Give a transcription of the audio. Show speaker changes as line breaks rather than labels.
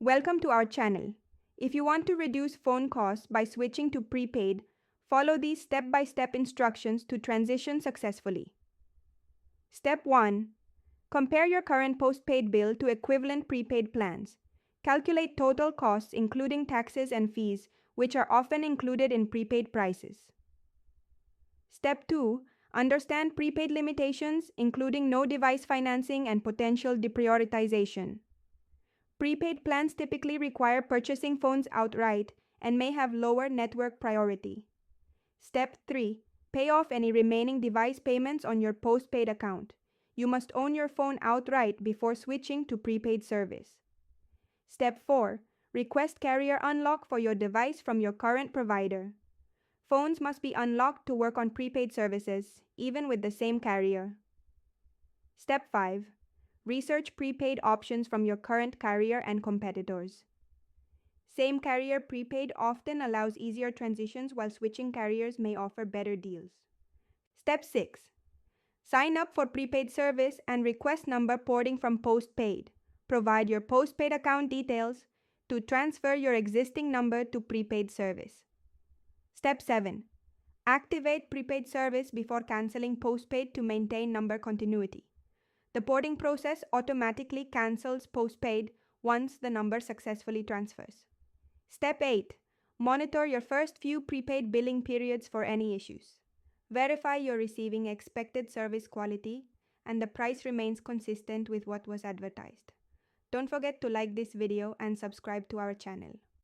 Welcome to our channel. If you want to reduce phone costs by switching to prepaid, follow these step-by-step instructions to transition successfully. Step 1. Compare your current postpaid bill to equivalent prepaid plans. Calculate total costs including taxes and fees, which are often included in prepaid prices. Step 2. Understand prepaid limitations, including no device financing and potential deprioritization. Prepaid plans typically require purchasing phones outright and may have lower network priority. Step 3. Pay off any remaining device payments on your postpaid account. You must own your phone outright before switching to prepaid service. Step 4. Request carrier unlock for your device from your current provider. Phones must be unlocked to work on prepaid services, even with the same carrier. Step 5. Research prepaid options from your current carrier and competitors. Same carrier prepaid often allows easier transitions, while switching carriers may offer better deals. Step 6. Sign up for prepaid service and request number porting from postpaid. Provide your postpaid account details to transfer your existing number to prepaid service. Step 7. Activate prepaid service before canceling postpaid to maintain number continuity. The porting process automatically cancels postpaid once the number successfully transfers. Step 8. Monitor your first few prepaid billing periods for any issues. Verify you're receiving expected service quality and the price remains consistent with what was advertised. Don't forget to like this video and subscribe to our channel.